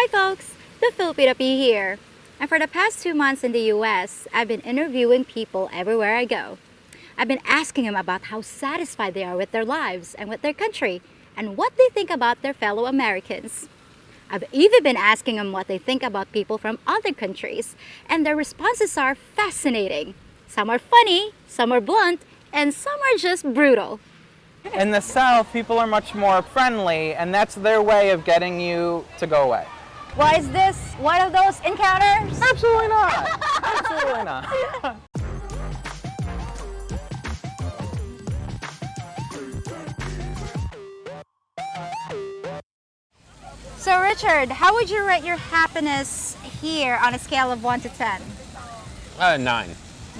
Hi folks, the Filipino P here. And for the past 2 months in the US, I've been interviewing people everywhere I go. I've been asking them about how satisfied they are with their lives and with their country, and what they think about their fellow Americans. I've even been asking them what they think about people from other countries, and their responses are fascinating. Some are funny, some are blunt, and some are just brutal. In the South, people are much more friendly, and that's their way of getting you to go away. Well, is this one of those encounters? Absolutely not. Absolutely not. So Richard, how would you rate your happiness here on a scale of 1 to 10? 9.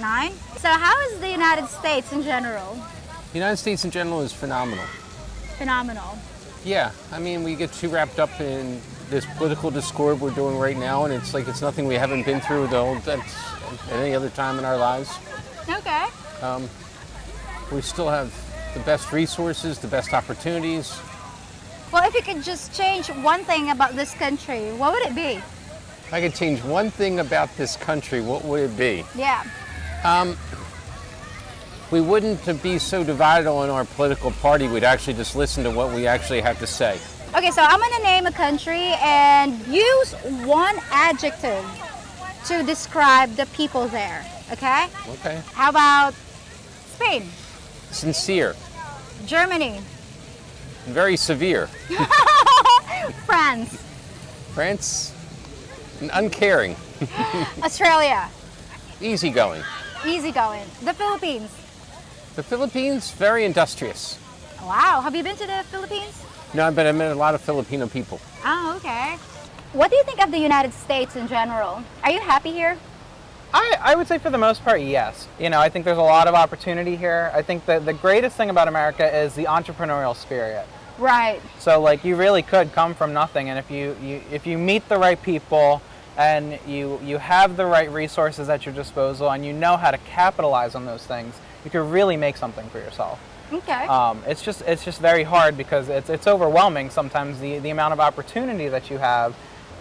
9? So how is the United States in general? The United States in general is phenomenal. Phenomenal. Yeah, I mean, we get too wrapped up in this political discord we're doing right now, and it's like it's nothing we haven't been through at any other time in our lives. Okay. We still have the best resources, the best opportunities. Well, if you could just change one thing about this country, what would it be? If I could change one thing about this country, what would it be? Yeah. We wouldn't be so divided on our political party. We'd actually just listen to what we actually have to say. Okay, so I'm going to name a country and use one adjective to describe the people there, okay? Okay. How about Spain? Sincere. Germany? Very severe. France? France, uncaring. Australia? Easygoing. Easygoing. The Philippines? The Philippines, very industrious. Wow, have you been to the Philippines? No, but I met a lot of Filipino people. Oh, okay. What do you think of the United States in general? Are you happy here? I would say for the most part, yes. You know, I think there's a lot of opportunity here. I think that the greatest thing about America is the entrepreneurial spirit. Right. So like you really could come from nothing, and if you meet the right people and you have the right resources at your disposal and you know how to capitalize on those things, you could really make something for yourself. Okay. It's just very hard because it's overwhelming sometimes the amount of opportunity that you have.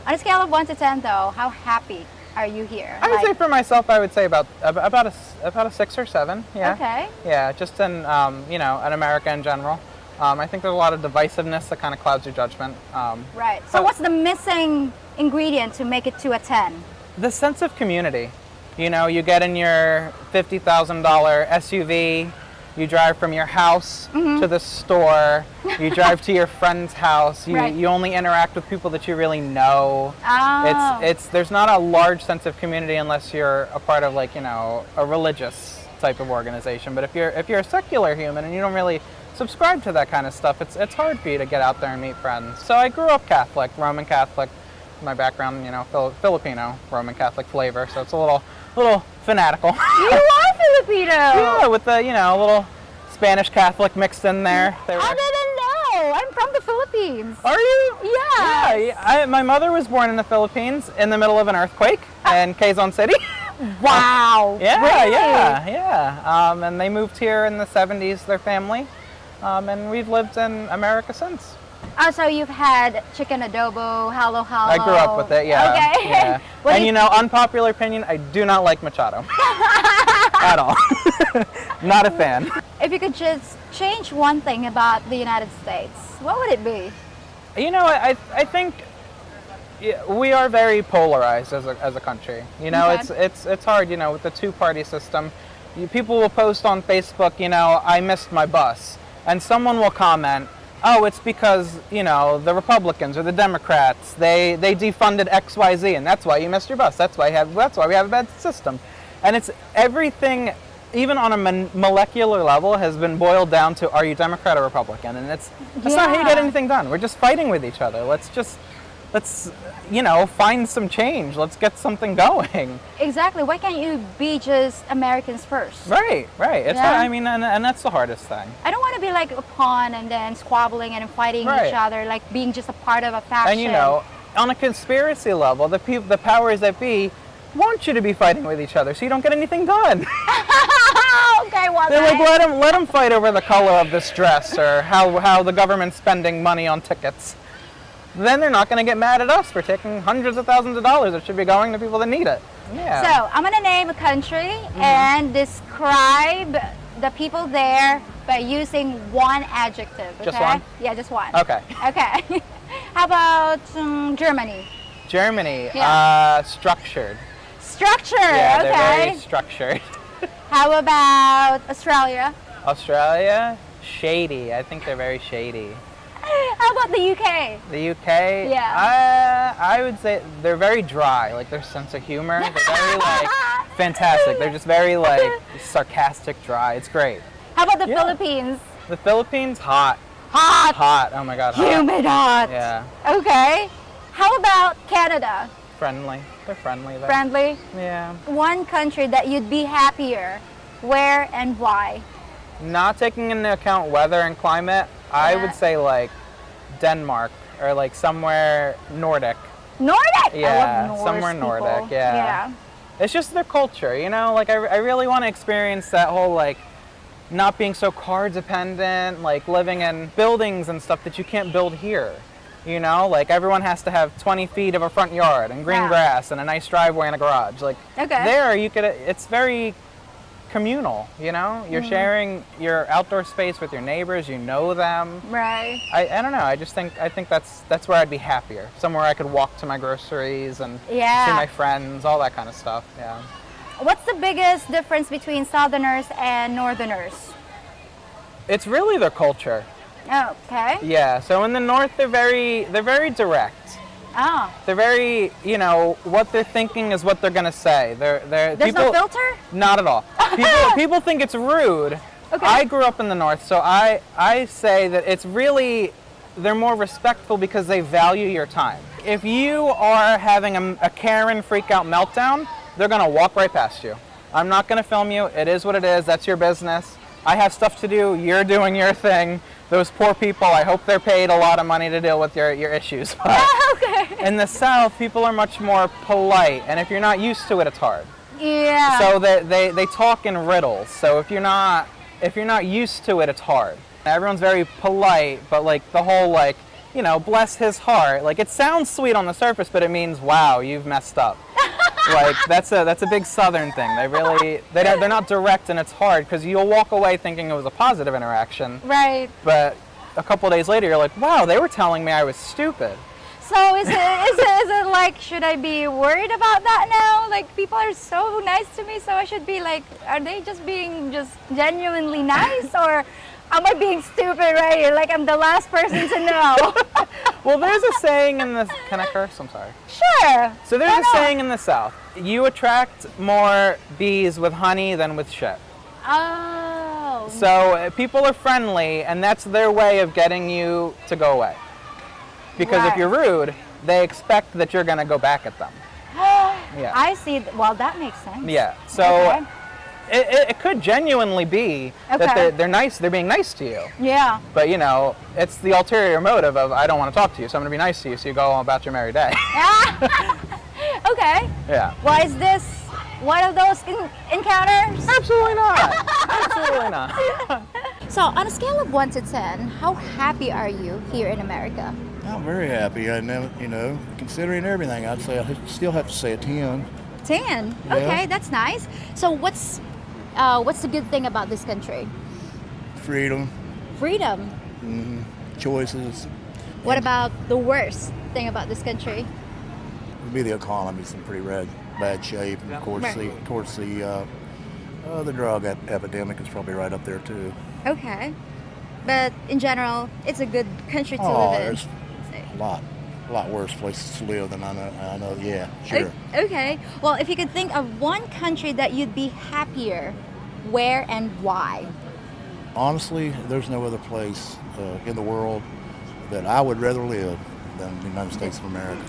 On a scale of 1 to 10 though, how happy are you here? I would say for myself, I would say about a 6 or 7. Yeah. Okay. Yeah, just in in America in general. I think there's a lot of divisiveness that kind of clouds your judgment. Right. So what's the missing ingredient to make it to a 10? The sense of community. You know, you get in your $50,000 SUV, you drive from your house to the store, you drive to your friend's house, you only interact with people that you really know. Oh. There's not a large sense of community unless you're a part of a religious type of organization. But if you're a secular human and you don't really subscribe to that kind of stuff, it's hard for you to get out there and meet friends. So I grew up Catholic, Roman Catholic. My background, Filipino Roman Catholic flavor, so it's a little fanatical. You are Filipino! Yeah, with the a little Spanish Catholic mixed in there. I didn't know! I'm from the Philippines. Are you? Yeah. My mother was born in the Philippines in the middle of an earthquake in Quezon City. Wow! Yeah, really? yeah. And they moved here in the 70s, their family, and we've lived in America since. Oh, so you've had chicken adobo, halo halo. I grew up with it, yeah. Okay. Yeah. And unpopular opinion, I do not like Machado. At all. Not a fan. If you could just change one thing about the United States, what would it be? I think we are very polarized as a country. Okay. It's hard, with the two-party system. People will post on Facebook, I missed my bus. And someone will comment, oh, it's because, the Republicans or the Democrats, they defunded XYZ, and that's why you missed your bus. That's why we have a bad system. And it's everything, even on a molecular level, has been boiled down to, are you Democrat or Republican? And that's not how you get anything done. We're just fighting with each other. Let's find some change. Let's get something going. Exactly. Why can't you be just Americans first? Right. It's and that's the hardest thing. I don't want to be like a pawn and then squabbling and fighting each other, like being just a part of a faction. And on a conspiracy level, the powers that be want you to be fighting with each other so you don't get anything done. Okay, well they're like, let them fight over the color of this dress or how the government's spending money on tickets. then they're not going to get mad at us for taking hundreds of thousands of dollars that should be going to people that need it. Yeah. So I'm gonna name a country and describe the people there by using one adjective. Okay? Just one? Yeah, just one. Okay. Okay. How about Germany? Germany, Yeah. structured. Structure. Yeah, okay. they're very structured. How about Australia? Australia, shady. I think they're very shady. How about the UK? The UK, Yeah. I would say they're very dry. Like their sense of humor, they're very like fantastic. They're just very like sarcastic, dry. It's great. How about the Yeah. Philippines? The Philippines, hot, Hot. hot. Oh my God, hot. Humid hot. Yeah, Okay. How about Canada? friendly. They're friendly there. Friendly. Yeah. One country that you'd be happier. Where and why? Not taking into account weather and climate, I Yeah. would say like Denmark or like somewhere Nordic. Nordic. Yeah, I love Norse somewhere people. Nordic, yeah. Yeah. It's just their culture, you know? Like I really want to experience that whole like not being so car dependent, like living in buildings and stuff that you can't build here. You know, like everyone has to have 20 feet of a front yard and green Yeah. grass and a nice driveway and a garage. Like Okay. there you could, it's very communal, you know? You're sharing your outdoor space with your neighbors, you know them. Right. I don't know, I think that's where I'd be happier. Somewhere I could walk to my groceries and Yeah. see my friends, all that kind of stuff. Yeah. What's the biggest difference between Southerners and Northerners? It's really their culture. Okay. Yeah. So in the north they're very direct. Oh. They're very, you know, what they're thinking is what they're gonna say. They're There's people, no filter? Not at all. People think it's rude. Okay. I grew up in the north, so I say that it's really, they're more respectful because they value your time. If you are having a Karen freak out meltdown, they're gonna walk right past you. I'm not gonna film you. It is what it is. That's your business. I have stuff to do. You're doing your thing. Those poor people, I hope they're paid a lot of money to deal with your issues. But Okay. in the South, people are much more polite, and if you're not used to it, it's hard. Yeah. So they talk in riddles. So if you're not used to it, it's hard. Everyone's very polite, but like the whole like, you know, bless his heart. Like it sounds sweet on the surface, but it means wow, you've messed up. Like that's a big Southern thing. They're not direct, and it's hard because you'll walk away thinking it was a positive interaction, Right. but a couple days later you're like, wow, they were telling me I was stupid. So is it like, should I be worried about that now? Like people are so nice to me, so I should be like, are they just being just genuinely nice, or am I being stupid right here? Like I'm the last person to know. Well, there's a saying in the, can I curse? I'm sorry. Sure. So there's Why a not? saying in the South, you attract more bees with honey than with shit. Oh. So people are friendly, and that's their way of getting you to go away. Because Right. if you're rude, they expect that you're going to go back at them. Yeah. I see. Well, that makes sense. Yeah. So Okay. it could genuinely be Okay. that they're nice, they're being nice to you. Yeah. But, you know, it's the ulterior motive of, I don't want to talk to you, so I'm going to be nice to you, so you go on about your merry day. Okay. Yeah. Well, is this one of those encounters? Absolutely not. Absolutely not. So, on a scale of 1 to 10, how happy are you here in America? I'm very happy. I never, considering everything, I'd say I still have to say a 10. 10. Yeah. Okay, that's nice. So, what's the good thing about this country? Freedom, Freedom. choices. What about the worst thing about this country? Would be the economy's in pretty bad shape, and of course, Right. the drug epidemic is probably right up there too. Okay. But in general, it's a good country to Oh, live in. there's a lot worse places to live than I know. Yeah, sure. Okay. Well, if you could think of one country that you'd be happier, where and why? Honestly, there's no other place in the world that I would rather live than the United States of America.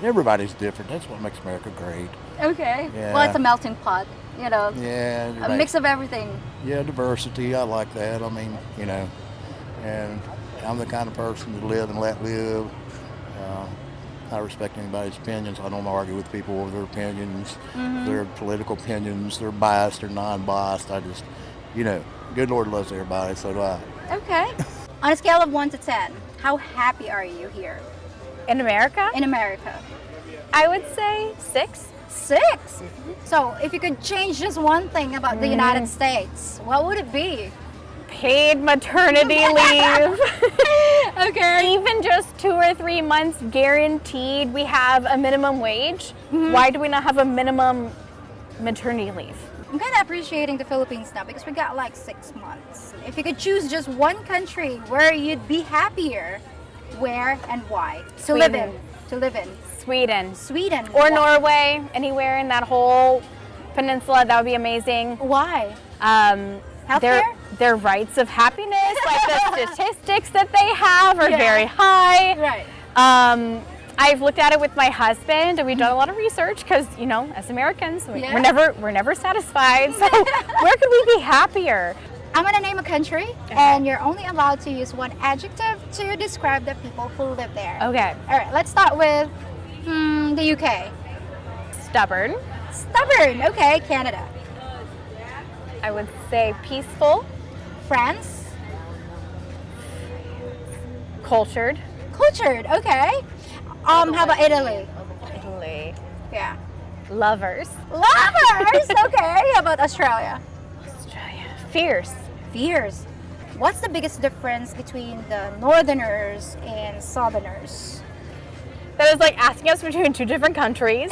Everybody's different. That's what makes America great. Okay. Yeah. Well, it's a melting pot, Yeah, a mix of everything. Yeah, diversity. I like that. I mean, and I'm the kind of person to live and let live. I respect anybody's opinions. I don't argue with people over their opinions, their political opinions, they're biased or non-biased. I just, good Lord loves everybody, so do I. Okay. On a scale of 1 to 10, how happy are you here? In America? in America? I would say 6. 6. So if you could change just one thing about the United States, what would it be? Paid maternity leave. Okay. Even just 2 or 3 months guaranteed. We have a minimum wage. Why do we not have a minimum maternity leave? I'm kind of appreciating the Philippines now because we got like 6 months. If you could choose just one country where you'd be happier, where and why? To live in. To live in. Sweden. Sweden. Or Why? Norway, anywhere in that whole peninsula, that would be amazing. Why? Their, Healthcare? their rates of happiness, like the statistics that they have are very high. Right. I've looked at it with my husband, and we've done a lot of research because, you know, as Americans, Yeah. we're never satisfied. So where could we be happier? I'm gonna name a country, and you're only allowed to use one adjective to describe the people who live there. Okay. All right, let's start with the UK. Stubborn. Stubborn. Okay, Canada. I would say peaceful. France. Cultured. Cultured. Okay. How about Italy? Italy. Yeah. Lovers. Lovers. Okay. How about Australia? Australia. Fierce. Fierce. What's the biggest difference between the Northerners and Southerners? That was like asking us between 2 different countries.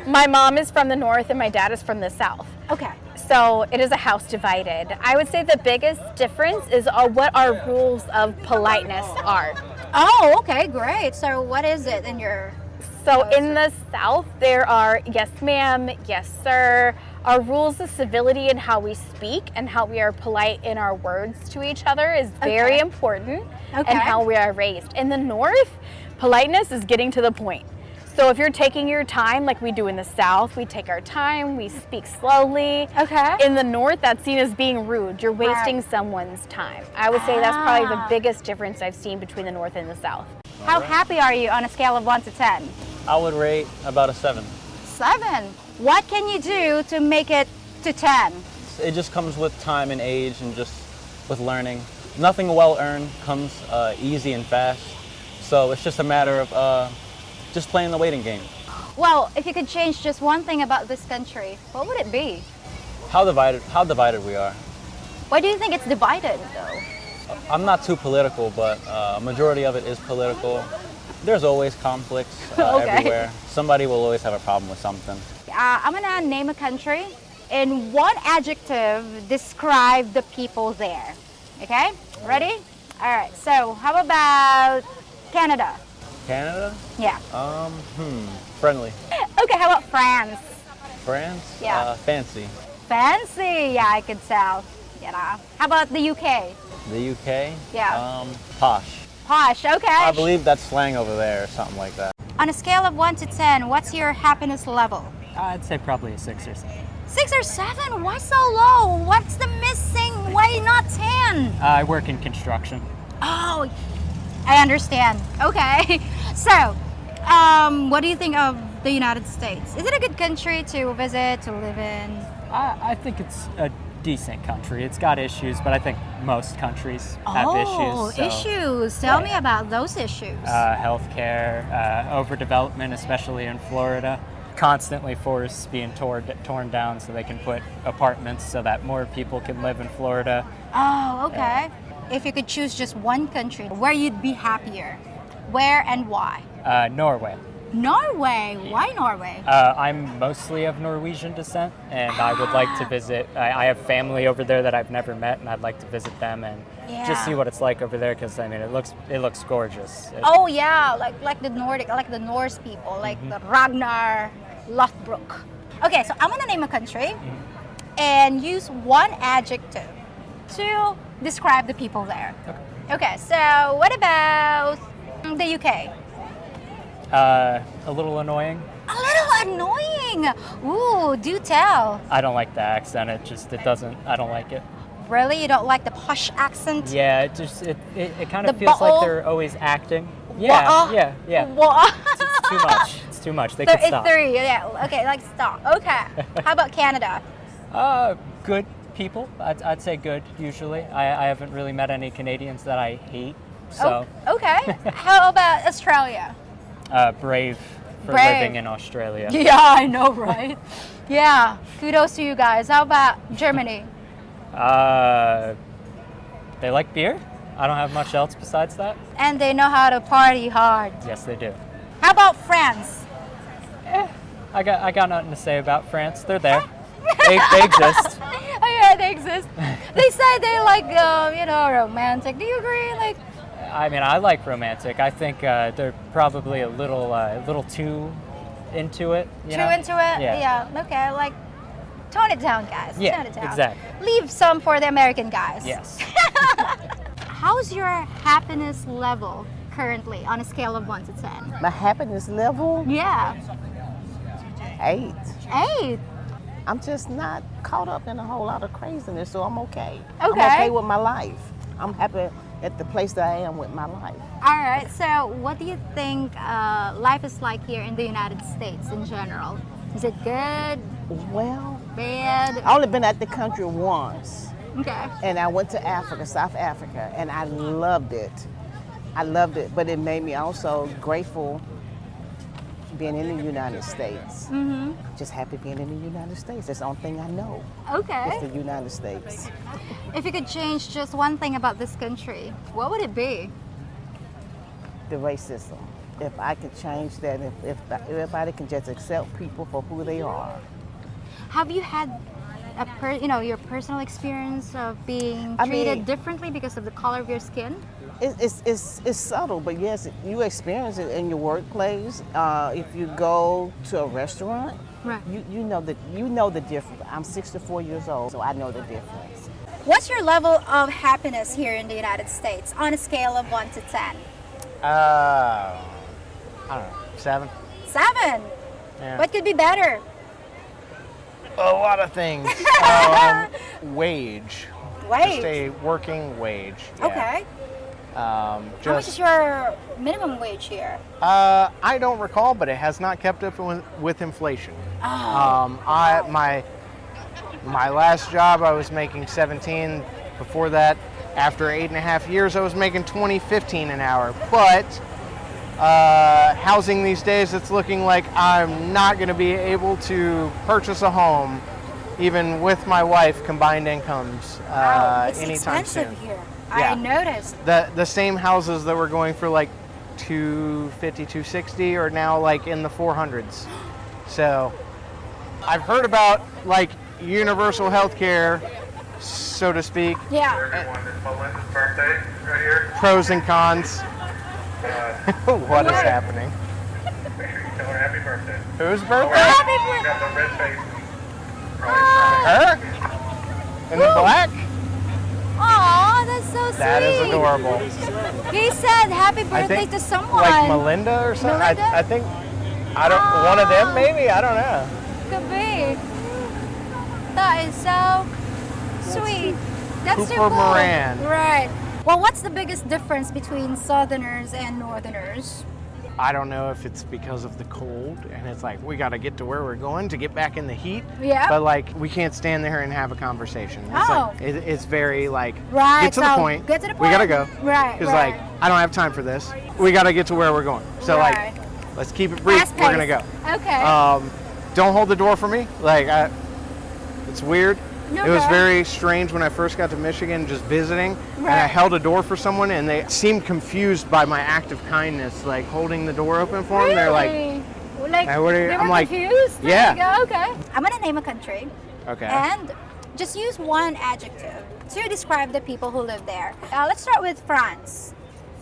My mom is from the north and my dad is from the south. Okay. So it is a house divided. I would say the biggest difference is what our rules of politeness are. Oh, okay, great. So what is it in your... So in the South, there are yes ma'am, yes sir. Our rules of civility and how we speak and how we are polite in our words to each other is very Okay. important, Okay. and how we are raised. In the North, politeness is getting to the point. So if you're taking your time like we do in the South, we take our time, we speak slowly. Okay. In the North, that's seen as being rude. You're wasting Right. someone's time. I would say that's probably the biggest difference I've seen between the North and the South. How happy are you on a scale of 1 to 10? I would rate about a 7. 7. What can you do to make it to 10? It just comes with time and age and just with learning. Nothing well earned comes easy and fast. So it's just a matter of just playing the waiting game. Well, if you could change just one thing about this country, what would it be? How divided we are. Why do you think it's divided, though? I'm not too political, but a majority of it is political. There's always conflicts Okay. everywhere. Somebody will always have a problem with something. I'm gonna name a country. In one adjective, describe the people there. Okay? Ready? All right. So, how about Canada? Canada? Yeah. Friendly. Okay. How about France? France? Yeah. Fancy. Fancy. Yeah, I could tell. You know. How about the UK? The UK? Yeah. Posh. Posh. Okay. I believe that's slang over there or something like that. On a scale of 1 to 10, what's your happiness level? I'd say probably a 6 or 7. 6 or 7? Why so low? What's the missing? Why not 10? I work in construction. Oh, I understand. Okay. So, what do you think of the United States? Is it a good country to visit, to live in? I think it's a decent country. It's got issues, but I think most countries have issues. So, issues. Tell me about those issues. Healthcare, overdevelopment, especially in Florida. Constantly forests being torn down so they can put apartments so that more people can live in Florida. Oh, okay. If you could choose just one country where you'd be happier, where and why? Norway. Norway. Why Norway? I'm mostly of Norwegian descent, and I would like to visit. I have family over there that I've never met, and I'd like to visit them and just see what it's like over there. Because I mean, it looks gorgeous. Oh yeah, like the Nordic, like the Norse people, like the Ragnar Lothbrok. Okay, so I'm gonna name a country and use one adjective to describe the people there. Okay, so what about the UK? A little annoying. A little annoying. Ooh, do tell. I don't like the accent. It doesn't. I don't like it. Really, you don't like the posh accent? Yeah, it kind of The feels like bottle? they're always acting. Wha- Yeah. What? It's too much. It's too much. They could stop. 33. Yeah. Okay, like stop. Okay. How about Canada? Good people. I'd say good usually. I haven't really met any Canadians that I hate. So Okay. How about Australia? brave for Brave. living in Australia. Yeah, I know, right? Yeah, kudos to you guys. How about Germany? They like beer. I don't have much else besides that. And they know how to party hard. Yes, they do. How about France? I got nothing to say about France. They're there. They exist. Oh yeah, they exist. They say they like, romantic. Do you agree? Like, I mean, I like romantic. I think they're probably a little too into it. You know? into it? Yeah. Okay, like, tone it down, guys. Yeah, Tone it down. exactly. Leave some for the American guys. Yes. How's your happiness level currently on a scale of 1 to 10? My happiness level, Yeah. 8. 8. I'm just not caught up in a whole lot of craziness, so I'm okay. Okay. I'm okay with my life. I'm happy at the place that I am with my life. All right. So, what do you think life is like here in the United States in general? Is it good, Well, bad? I only been at the country once, Okay. and I went to Africa, South Africa, and I loved it. I loved it, but it made me also grateful being in the United States. Mm-hmm. Just happy being in the United States. That's the only thing I know. Okay. It's the United States. If you could change just one thing about this country, what would it be? The racism. If I could change that, if everybody can just accept people for who they are. Have you had your personal experience of being I treated mean- differently because of the color of your skin? It's subtle, but yes, you experience it in your workplace. If you go to a restaurant, Right. you know the difference. I'm 64 years old, so I know the difference. What's your level of happiness here in the United States on a scale of 1 to 10? I don't know, 7. 7. Yeah. What could be better? A lot of things. Wage. Wage. Just a working wage. Yeah. Okay. How much is your minimum wage here? I don't recall, but it has not kept up with inflation. Oh. My last job, I was making 17. Before that, after 8.5 years, I was making 20.15 an hour. But housing these days, it's looking like I'm not going to be able to purchase a home, even with my wife, combined incomes, It's anytime expensive soon. here. Yeah. I noticed. The same houses that were going for like 250, 260 are now like in the 400s. So I've heard about like universal health care, so to speak, Yeah. Everyone, it's Melinda's birthday right here. pros and cons. What is happening? Make sure you tell her happy birthday. Whose birthday? Happy birthday. Got the red face. Probably Her? In the black? Aw, that's so sweet. That is adorable. He said happy I birthday think to someone. like Melinda or something. Melinda? I think one of them maybe. I don't know. Could be. That is so sweet. That's too Cooper cool. Moran. Right. Well, what's the biggest difference between Southerners and Northerners? I don't know if it's because of the cold and it's like we got to get to where we're going to get back in the heat. Yeah. But like we can't stand there and have a conversation. It's Oh. like it's very like Right. get to the so point. Get to the point. We gotta go. Right. Because right. like I don't have time for this. We gotta get to where we're going. So Right. like let's keep it brief. Fast We're gonna pace. go. Okay. Don't hold the door for me. Like it's weird. It was Okay. very strange when I first got to Michigan, just visiting, and I Right. held a door for someone, and they seemed confused by my act of kindness, like holding the door open for them. They're like, Really? Like, "Hey, what are you-" they I'm were like, confused? "Yeah." There you go, okay. I'm gonna name a country. okay. And just use one adjective to describe the people who live there. Let's start with France.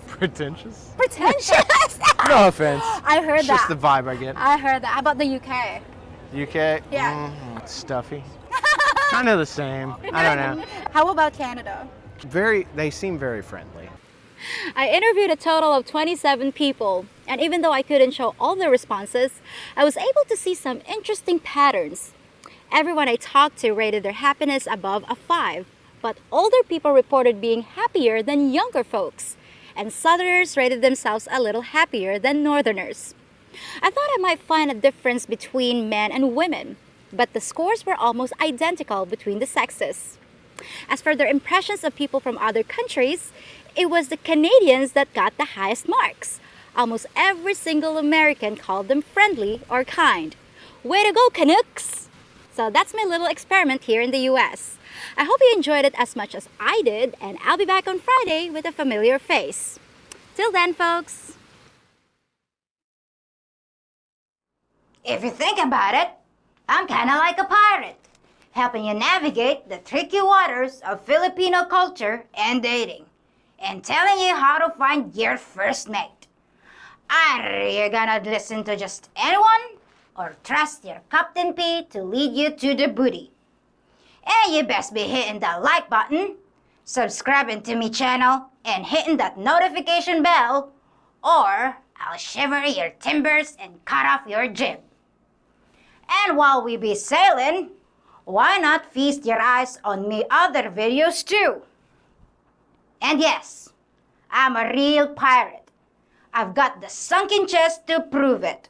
Pretentious? Pretentious. No offense. I heard It's that. just the vibe I get. I heard that. How about the UK? UK? Yeah. Stuffy. Kind of the same. I don't know. How about Canada? They seem very friendly. I interviewed a total of 27 people, and even though I couldn't show all the responses, I was able to see some interesting patterns. Everyone I talked to rated their happiness above a 5, but older people reported being happier than younger folks, and Southerners rated themselves a little happier than Northerners. I thought I might find a difference between men and women, but the scores were almost identical between the sexes. As for their impressions of people from other countries, it was the Canadians that got the highest marks. Almost every single American called them friendly or kind. Way to go, Canucks! So that's my little experiment here in the US. I hope you enjoyed it as much as I did, and I'll be back on Friday with a familiar face. Till then, folks. If you think about it, I'm kinda like a pirate, helping you navigate the tricky waters of Filipino culture and dating, and telling you how to find your first mate. Are you gonna listen to just anyone, or trust your Captain P to lead you to the booty? And you best be hitting that like button, subscribing to my channel, and hitting that notification bell, or I'll shiver your timbers and cut off your jib. And while we be sailing, why not feast your eyes on me other videos too? And yes, I'm a real pirate. I've got the sunken chest to prove it.